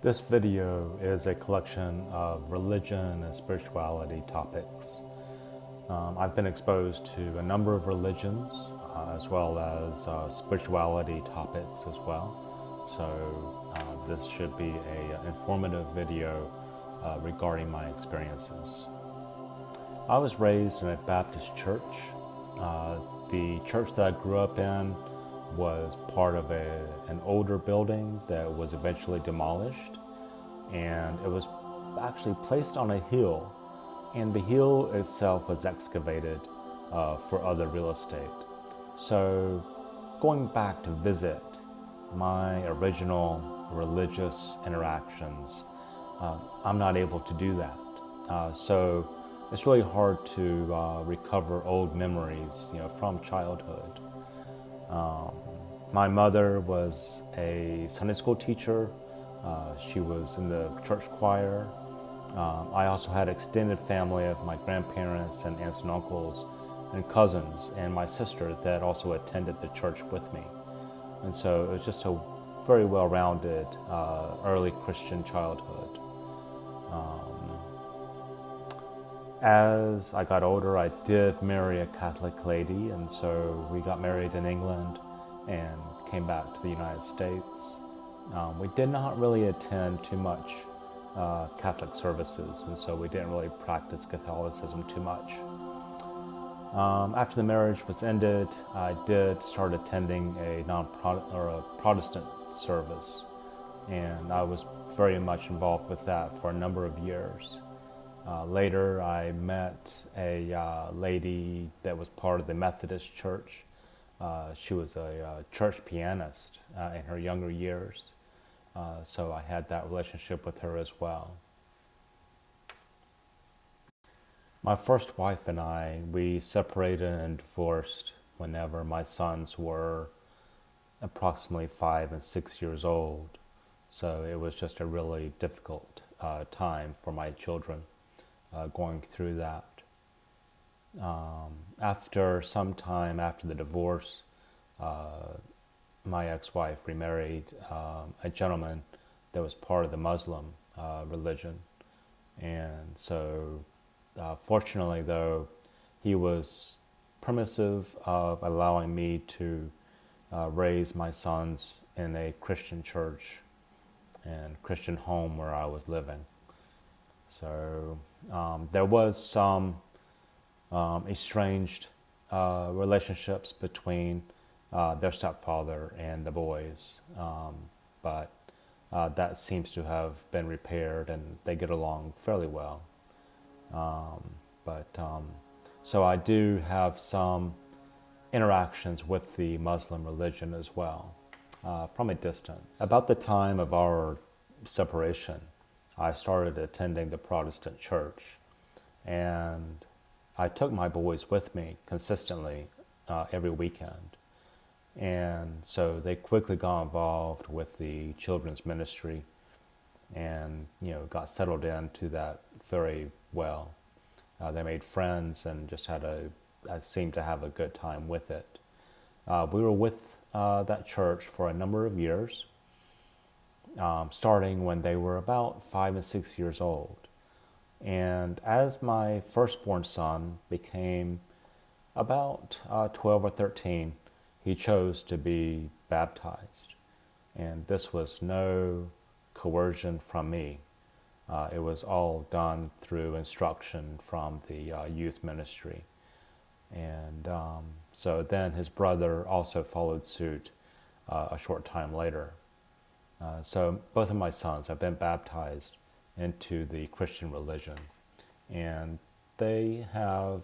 This video is a collection of religion and spirituality topics. I've been exposed to a number of religions as well as spirituality topics as well. So this should be an informative video regarding my experiences. I was raised in a Baptist church. The church that I grew up in was part of an older building that was eventually demolished, and it was actually placed on a hill, and the hill itself was excavated for other real estate. So going back to visit my original religious interactions, I'm not able to do that. So it's really hard to recover old memories, from childhood. My mother was a Sunday school teacher. She was in the church choir. I also had extended family of my grandparents and aunts and uncles and cousins and my sister that also attended the church with me. And so it was just a very well-rounded early Christian childhood. As I got older, I did marry a Catholic lady, and so we got married in England and came back to the United States. We did not really attend too much Catholic services, and so we didn't really practice Catholicism too much. After the marriage was ended, I did start attending a Protestant service, and I was very much involved with that for a number of years. Later, I met a lady that was part of the Methodist Church. She was a church pianist in her younger years, so I had that relationship with her as well. My first wife and we separated and divorced whenever my sons were approximately 5 and 6 years old. So it was just a really difficult time for my children going through that. After some time after the divorce, my ex-wife remarried a gentleman that was part of the Muslim religion. And so fortunately, though, he was permissive of allowing me to raise my sons in a Christian church and Christian home where I was living. So there was some estranged relationships between their stepfather and the boys, but that seems to have been repaired and they get along fairly well. So I do have some interactions with the Muslim religion as well, from a distance. About the time of our separation, I started attending the Protestant church, and I took my boys with me consistently every weekend. And so they quickly got involved with the children's ministry and, got settled into that very well. They made friends and just seemed to have a good time with it. We were with that church for a number of years, starting when they were about 5 and 6 years old. And as my firstborn son became about 12 or 13, he chose to be baptized. And this was no coercion from me. It was all done through instruction from the youth ministry. And so then his brother also followed suit a short time later. So both of my sons have been baptized into the Christian religion, and they have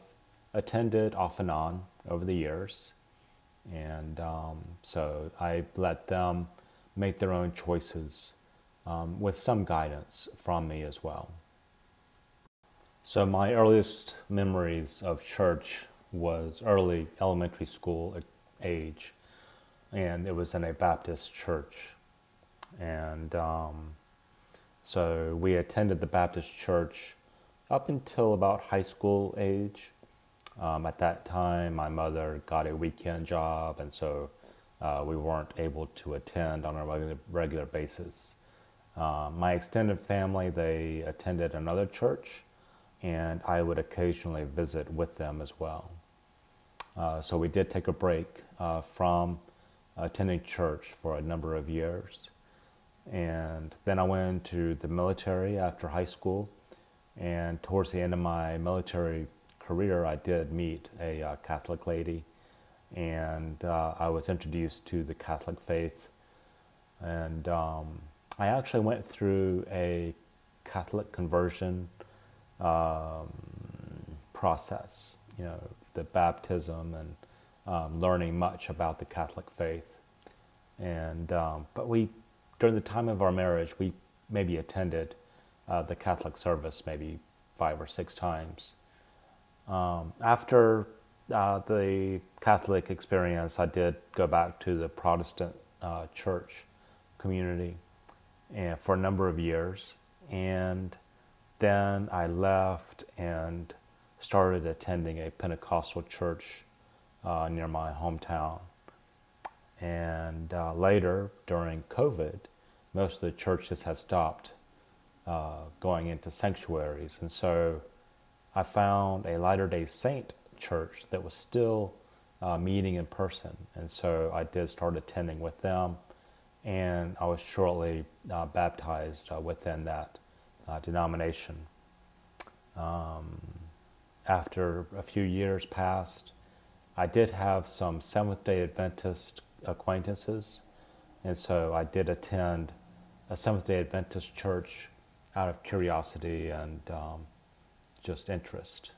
attended off and on over the years. And so I let them make their own choices with some guidance from me as well. So my earliest memories of church was early elementary school age, and it was in a Baptist church. And so we attended the Baptist church up until about high school age. At that time, my mother got a weekend job, and so we weren't able to attend on a regular basis. My extended family, they attended another church, and I would occasionally visit with them as well. So we did take a break from attending church for a number of years. And then I went into the military after high school. And towards the end of my military career, I did meet a Catholic lady. And I was introduced to the Catholic faith. And I actually went through a Catholic conversion um, process, the baptism and learning much about the Catholic faith. And but during the time of our marriage, we maybe attended the Catholic service maybe 5 or 6 times. After the Catholic experience, I did go back to the Protestant church community and for a number of years, and then I left and started attending a Pentecostal church near my hometown. And later, during COVID, most of the churches had stopped going into sanctuaries. And so I found a Latter-day Saint church that was still meeting in person. And so I did start attending with them. And I was shortly baptized within that denomination. After a few years passed, I did have some Seventh-day Adventist acquaintances, and so I did attend a Seventh-day Adventist church out of curiosity and just interest.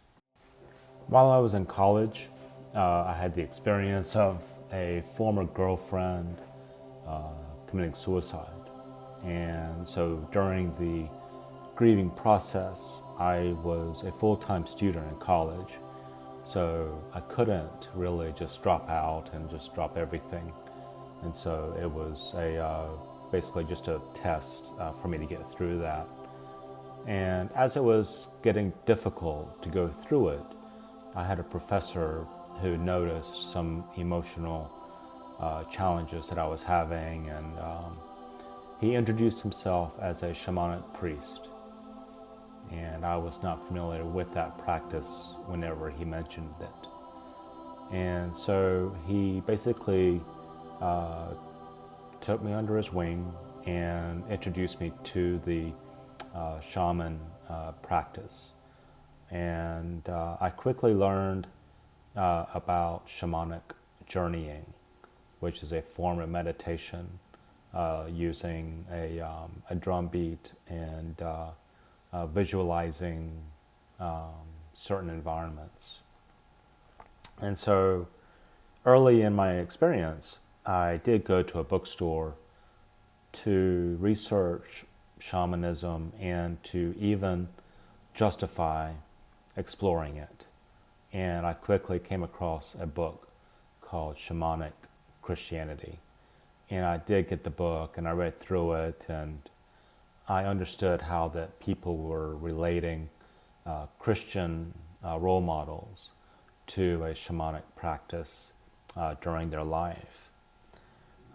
While I was in college, I had the experience of a former girlfriend committing suicide. And so during the grieving process, I was a full-time student in college, so I couldn't really just drop out and just drop everything. And so it was basically just a test for me to get through that. And as it was getting difficult to go through it, I had a professor who noticed some emotional challenges that I was having, and he introduced himself as a shamanic priest. And I was not familiar with that practice whenever he mentioned it. And so he basically took me under his wing and introduced me to the shaman practice. And I quickly learned about shamanic journeying, which is a form of meditation using a drum beat and visualizing certain environments. And so early in my experience, I did go to a bookstore to research shamanism and to even justify exploring it. And I quickly came across a book called Shamanic Christianity. And I did get the book and I read through it, and I understood how that people were relating Christian role models to a shamanic practice during their life.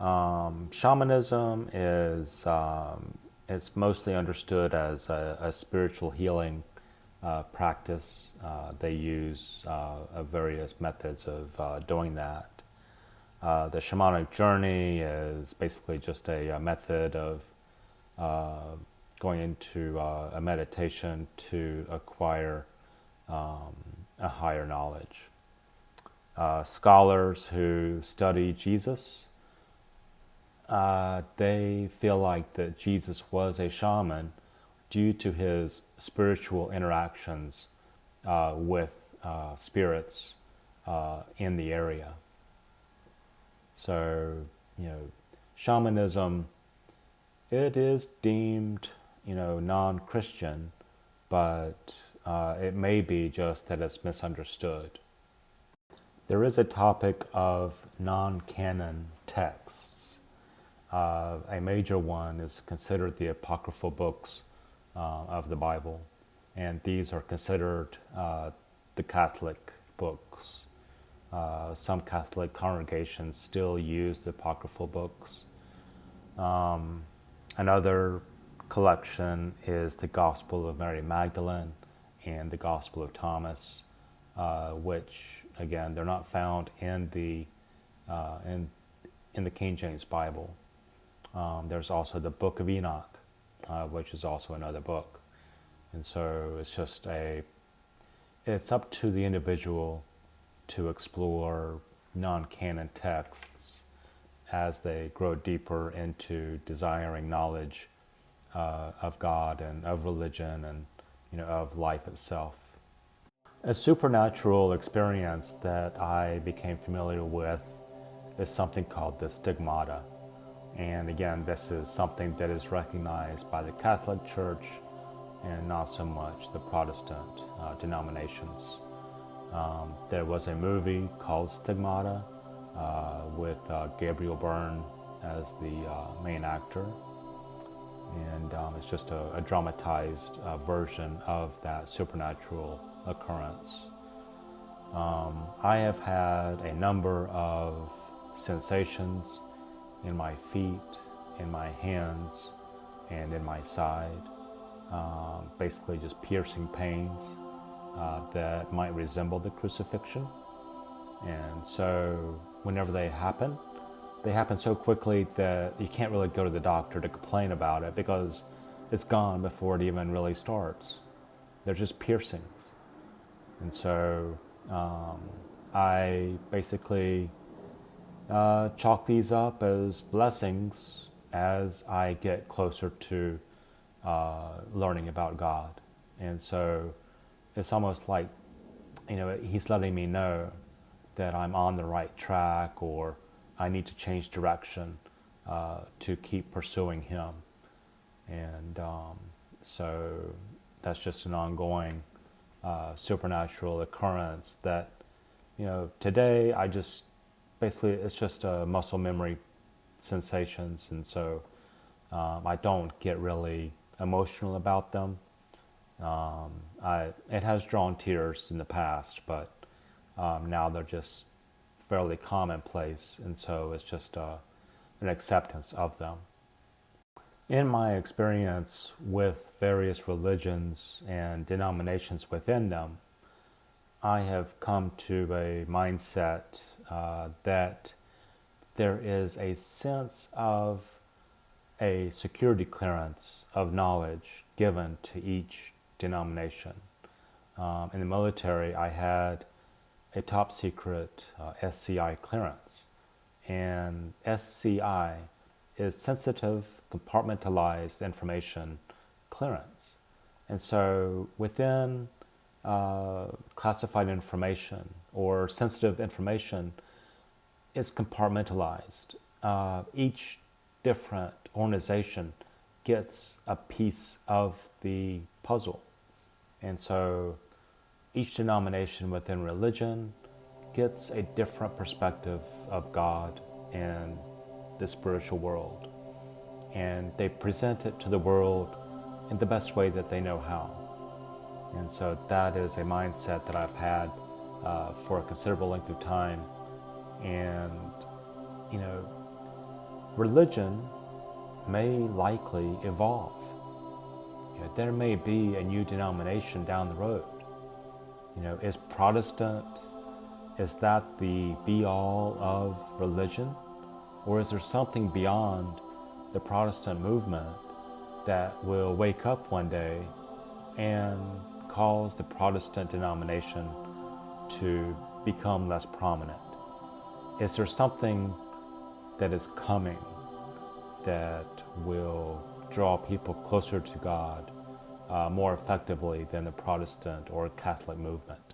Shamanism is it's mostly understood as a spiritual healing practice. They use various methods of doing that. The shamanic journey is basically just a method of going into a meditation to acquire a higher knowledge. Scholars who study Jesus, they feel like that Jesus was a shaman due to his spiritual interactions with spirits in the area. So, shamanism, it is deemed, non-Christian, but it may be just that it's misunderstood. There is a topic of non-canon texts. A major one is considered the apocryphal books of the Bible, and these are considered the Catholic books. Some Catholic congregations still use the apocryphal books. Another collection is the Gospel of Mary Magdalene and the Gospel of Thomas, which again they're not found in the in the King James Bible. There's also the Book of Enoch, which is also another book, and so it's up to the individual to explore non-canon texts as they grow deeper into desiring knowledge of God and of religion and of life itself. A supernatural experience that I became familiar with is something called the stigmata. And again, this is something that is recognized by the Catholic Church and not so much the Protestant denominations. There was a movie called Stigmata with Gabriel Byrne as the main actor. And it's just a dramatized version of that supernatural occurrence. I have had a number of sensations in my feet, in my hands, and in my side. Basically just piercing pains that might resemble the crucifixion. And so whenever they happen so quickly that you can't really go to the doctor to complain about it because it's gone before it even really starts. They're just piercings. And so I basically chalk these up as blessings as I get closer to learning about God. And so it's almost like, he's letting me know that I'm on the right track, or I need to change direction to keep pursuing him. And so that's just an ongoing supernatural occurrence that, today it's just muscle memory sensations. And so I don't get really emotional about them. It has drawn tears in the past, but now they're just fairly commonplace, and so it's just an acceptance of them. In my experience with various religions and denominations within them, I have come to a mindset that there is a sense of a security clearance of knowledge given to each denomination. In the military, I had a top secret SCI clearance. And SCI is sensitive, compartmentalized information clearance. And so within classified information or sensitive information, it's compartmentalized. Each different organization gets a piece of the puzzle. And so each denomination within religion gets a different perspective of God and the spiritual world. And they present it to the world in the best way that they know how. And so that is a mindset that I've had for a considerable length of time. And, religion may likely evolve. There may be a new denomination down the road. Is Protestant, is that the be-all of religion? Or is there something beyond the Protestant movement that will wake up one day and cause the Protestant denomination to become less prominent? Is there something that is coming that will draw people closer to God more effectively than the Protestant or Catholic movement?